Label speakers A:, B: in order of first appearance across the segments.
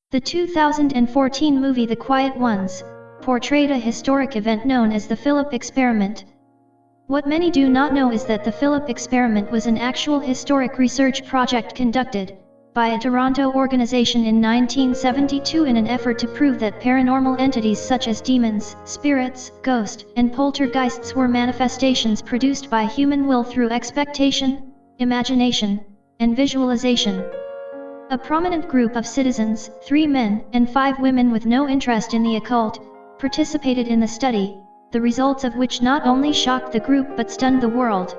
A: The 2014 movie The Quiet Ones portrayed a historic event known as the Philip experiment. What many do not know is that the Philip experiment was an actual historic research project conducted by a Toronto organization in 1972 in an effort to prove that paranormal entities such as demons, spirits, ghosts, and poltergeists were manifestations produced by human will through expectation, imagination, and visualization. A prominent group of citizens, 3 men and 5 women with no interest in the occult, participated in the study, the results of which not only shocked the group but stunned the world.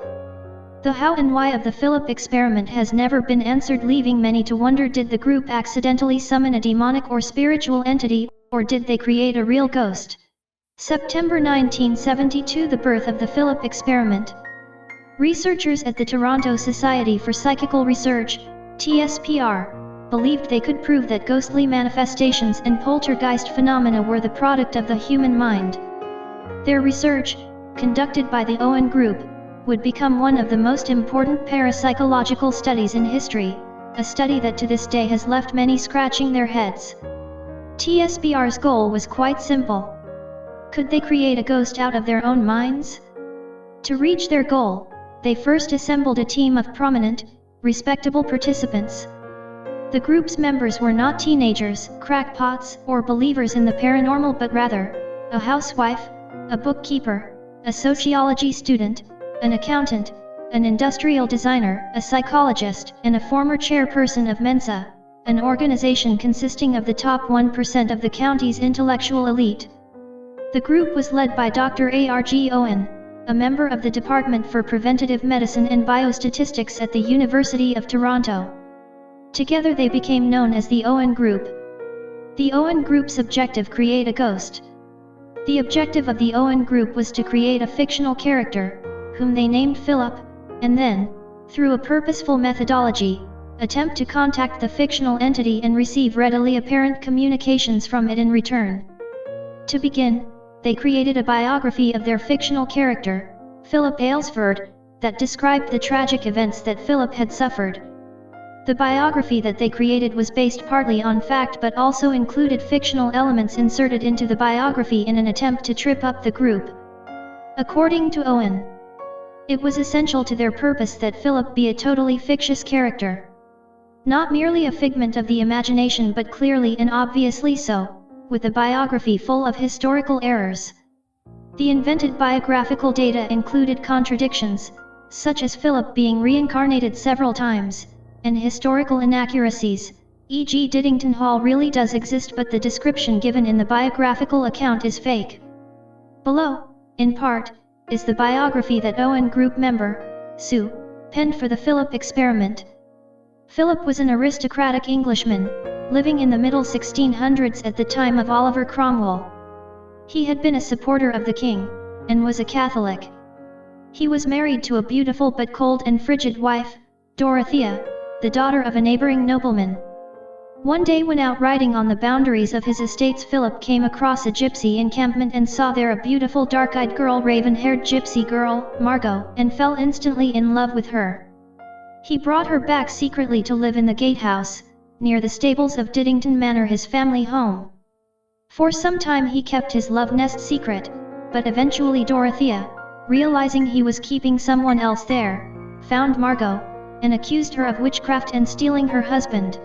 A: The how and why of the Philip experiment has never been answered, leaving many to wonder: did the group accidentally summon a demonic or spiritual entity, or did they create a real ghost? September 1972, the birth of the Philip experiment. Researchers at the Toronto Society for Psychical Research, TSPR, believed they could prove that ghostly manifestations and poltergeist phenomena were the product of the human mind. Their research, conducted by the Owen Group, would become one of the most important parapsychological studies in history, a study that to this day has left many scratching their heads. TSPR's goal was quite simple. Could they create a ghost out of their own minds? To reach their goal, they first assembled a team of prominent, respectable participants. The group's members were not teenagers, crackpots, or believers in the paranormal, but rather a housewife, a bookkeeper, a sociology student, an accountant, an industrial designer, a psychologist, and a former chairperson of Mensa, an organization consisting of the top 1% of the county's intellectual elite. The group was led by Dr. A.R.G. Owen, a member of the Department for Preventative Medicine and Biostatistics at the University of Toronto. Together they became known as the Owen Group. The Owen Group's objective: create a ghost. The objective of the Owen Group was to create a fictional character, whom they named Philip, and then, through a purposeful methodology, attempt to contact the fictional entity and receive readily apparent communications from it in return. To begin, they created a biography of their fictional character, Philip Aylesford, that described the tragic events that Philip had suffered. The biography that they created was based partly on fact but also included fictional elements inserted into the biography in an attempt to trip up the group. According to Owen, it was essential to their purpose that Philip be a totally fictitious character. Not merely a figment of the imagination, but clearly and obviously so, with a biography full of historical errors. The invented biographical data included contradictions, such as Philip being reincarnated several times, and historical inaccuracies, e.g. Diddington Hall really does exist but the description given in the biographical account is fake. Below, in part, is the biography that Owen Group member, Sue, penned for the Philip experiment. Philip was an aristocratic Englishman, living in the middle 1600s at the time of Oliver Cromwell. He had been a supporter of the king, and was a Catholic. He was married to a beautiful but cold and frigid wife, Dorothea, the daughter of a neighboring nobleman. One day when out riding on the boundaries of his estates, Philip came across a gypsy encampment and saw there a beautiful dark-eyed girl, raven-haired gypsy girl, Margot, and fell instantly in love with her. He brought her back secretly to live in the gatehouse, near the stables of Diddington Manor, his family home. For some time he kept his love nest secret, but eventually Dorothea, realizing he was keeping someone else there, found Margot, and accused her of witchcraft and stealing her husband.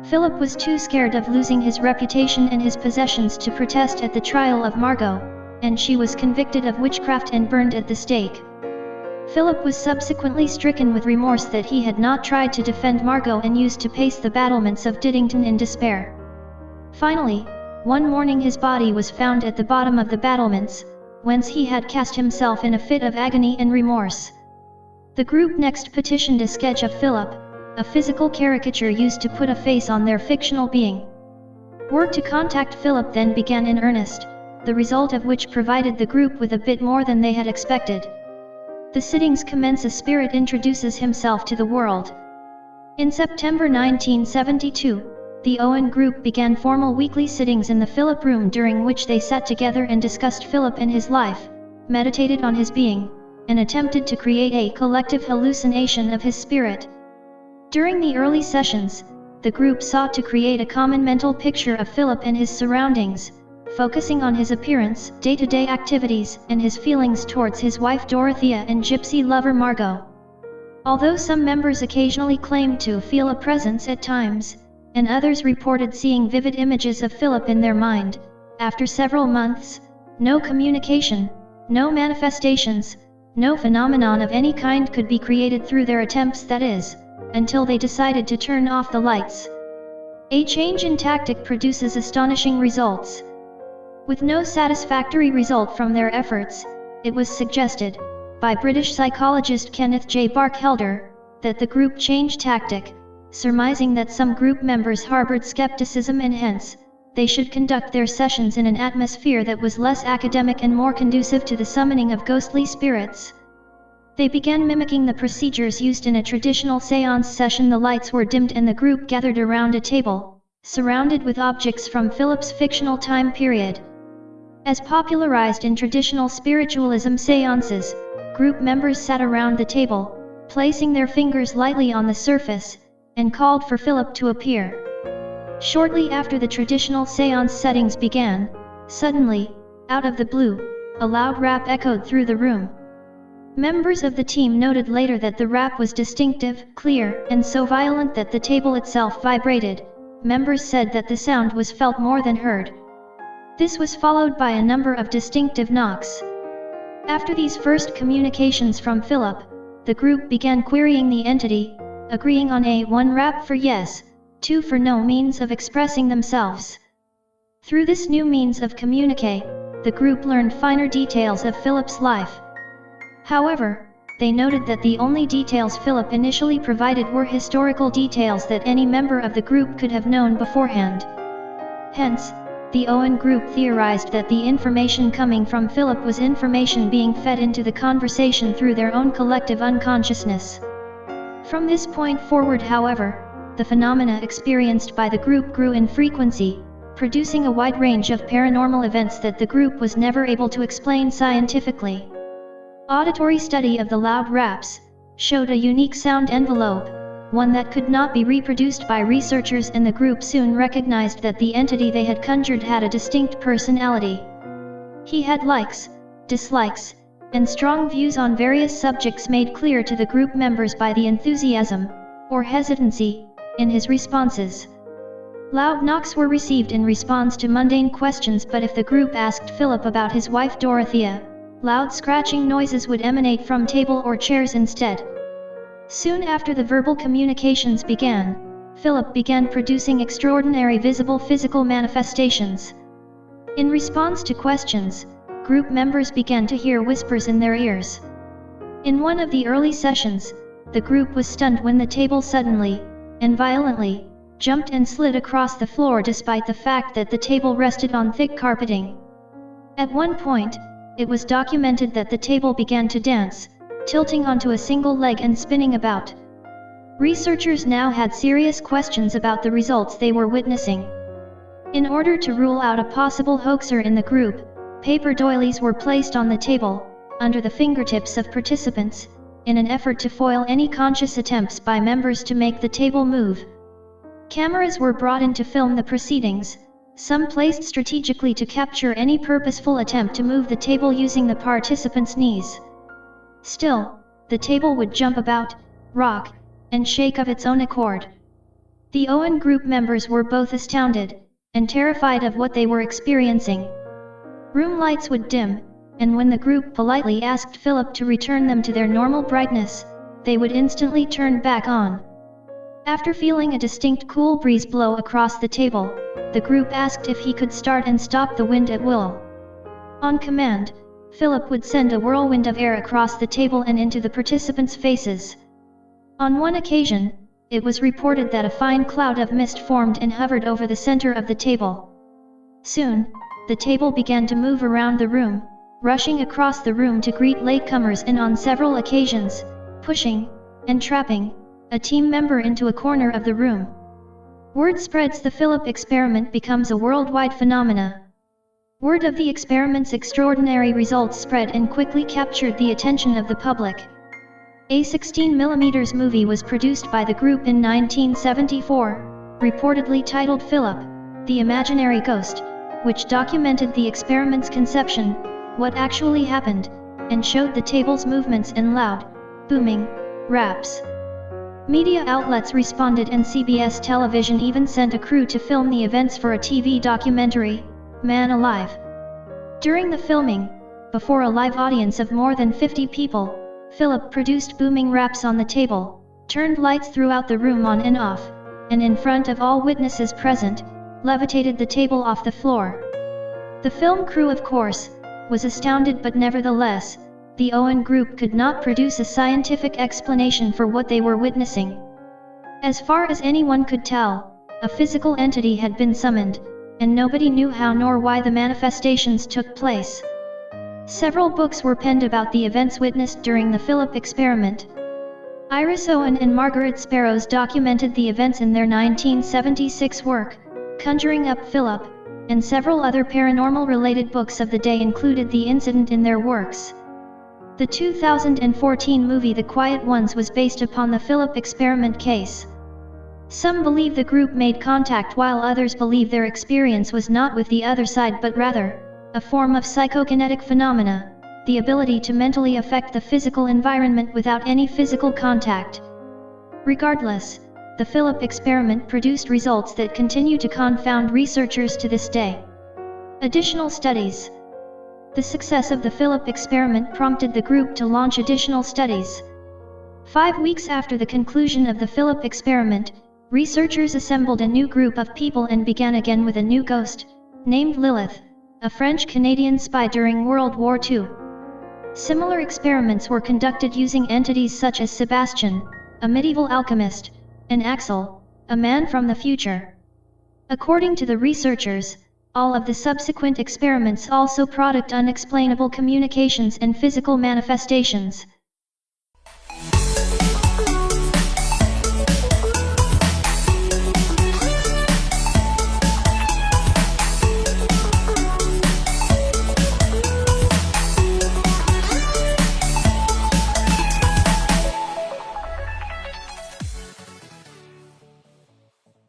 A: Philip was too scared of losing his reputation and his possessions to protest at the trial of Margot, and she was convicted of witchcraft and burned at the stake. Philip was subsequently stricken with remorse that he had not tried to defend Margot and used to pace the battlements of Diddington in despair. Finally, one morning his body was found at the bottom of the battlements, whence he had cast himself in a fit of agony and remorse. The group next petitioned a sketch of Philip, a physical caricature used to put a face on their fictional being. Work to contact Philip then began in earnest, the result of which provided the group with a bit more than they had expected. The sittings commence. A spirit introduces himself to the world. In September 1972, the Owen Group began formal weekly sittings in the Philip room, during which they sat together and discussed Philip and his life, meditated on his being, and attempted to create a collective hallucination of his spirit. During the early sessions, the group sought to create a common mental picture of Philip and his surroundings, focusing on his appearance, day-to-day activities, and his feelings towards his wife Dorothea and gypsy lover Margot. Although some members occasionally claimed to feel a presence at times, and others reported seeing vivid images of Philip in their mind, after several months, no communication, no manifestations, no phenomenon of any kind could be created through their attempts, that is, until they decided to turn off the lights. A change in tactic produces astonishing results. With no satisfactory result from their efforts, it was suggested, by British psychologist Kenneth J. Barkhelder, that the group change tactic, surmising that some group members harbored skepticism and hence, they should conduct their sessions in an atmosphere that was less academic and more conducive to the summoning of ghostly spirits. They began mimicking the procedures used in a traditional seance session. The lights were dimmed and the group gathered around a table, surrounded with objects from Philip's fictional time period. As popularized in traditional spiritualism seances, group members sat around the table, placing their fingers lightly on the surface, and called for Philip to appear. Shortly after the traditional seance settings began, suddenly, out of the blue, a loud rap echoed through the room. Members of the team noted later that the rap was distinctive, clear, and so violent that the table itself vibrated. Members said that the sound was felt more than heard. This was followed by a number of distinctive knocks. After these first communications from Philip, the group began querying the entity, agreeing on a 1 rap for yes, 2 for no means of expressing themselves. Through this new means of communique, the group learned finer details of Philip's life. However, they noted that the only details Philip initially provided were historical details that any member of the group could have known beforehand. Hence, the Owen group theorized that the information coming from Philip was information being fed into the conversation through their own collective unconsciousness. From this point forward, however, the phenomena experienced by the group grew in frequency, producing a wide range of paranormal events that the group was never able to explain scientifically. Auditory study of the loud raps showed a unique sound envelope, one that could not be reproduced by researchers, and the group soon recognized that the entity they had conjured had a distinct personality. He had likes, dislikes, and strong views on various subjects made clear to the group members by the enthusiasm, or hesitancy, in his responses. Loud knocks were received in response to mundane questions, but if the group asked Philip about his wife Dorothea, loud scratching noises would emanate from table or chairs instead. Soon after the verbal communications began, Philip began producing extraordinary visible physical manifestations. In response to questions, group members began to hear whispers in their ears. In one of the early sessions, the group was stunned when the table suddenly, and violently, jumped and slid across the floor despite the fact that the table rested on thick carpeting. At one point, it was documented that the table began to dance, tilting onto a single leg and spinning about. Researchers now had serious questions about the results they were witnessing. In order to rule out a possible hoaxer in the group, paper doilies were placed on the table, under the fingertips of participants, in an effort to foil any conscious attempts by members to make the table move. Cameras were brought in to film the proceedings, some placed strategically to capture any purposeful attempt to move the table using the participants' knees. Still, the table would jump about, rock, and shake of its own accord. The Owen group members were both astounded and terrified of what they were experiencing. Room lights would dim, and when the group politely asked Philip to return them to their normal brightness, they would instantly turn back on. After feeling a distinct cool breeze blow across the table, the group asked if he could start and stop the wind at will. On command, Philip would send a whirlwind of air across the table and into the participants' faces. On one occasion, it was reported that a fine cloud of mist formed and hovered over the center of the table. Soon, the table began to move around the room, rushing across the room to greet latecomers, and on several occasions, pushing and trapping a team member into a corner of the room. Word spreads. The Philip experiment becomes a worldwide phenomena. Word of the experiment's extraordinary results spread and quickly captured the attention of the public. A 16mm movie was produced by the group in 1974, reportedly titled Philip, the Imaginary Ghost, which documented the experiment's conception, what actually happened, and showed the table's movements and loud, booming raps. Media outlets responded, and CBS television even sent a crew to film the events for a TV documentary, Man Alive. During the filming, before a live audience of more than 50 people, Philip produced booming raps on the table, turned lights throughout the room on and off, and in front of all witnesses present, levitated the table off the floor. The film crew, of course, was astounded, but nevertheless, the Owen Group could not produce a scientific explanation for what they were witnessing. As far as anyone could tell, a physical entity had been summoned, and nobody knew how nor why the manifestations took place. Several books were penned about the events witnessed during the Philip experiment. Iris Owen and Margaret Sparrows documented the events in their 1976 work, Conjuring Up Philip, and several other paranormal-related books of the day included the incident in their works. The 2014 movie The Quiet Ones was based upon the Philip experiment case. Some believe the group made contact, while others believe their experience was not with the other side but rather a form of psychokinetic phenomena, the ability to mentally affect the physical environment without any physical contact. Regardless, the Philip experiment produced results that continue to confound researchers to this day. Additional studies. The success of the Philip experiment prompted the group to launch additional studies. 5 weeks after the conclusion of the Philip experiment, researchers assembled a new group of people and began again with a new ghost, named Lilith, a French-Canadian spy during World War II. Similar experiments were conducted using entities such as Sebastian, a medieval alchemist, and Axel, a man from the future. According to the researchers, all of the subsequent experiments also product unexplainable communications and physical manifestations.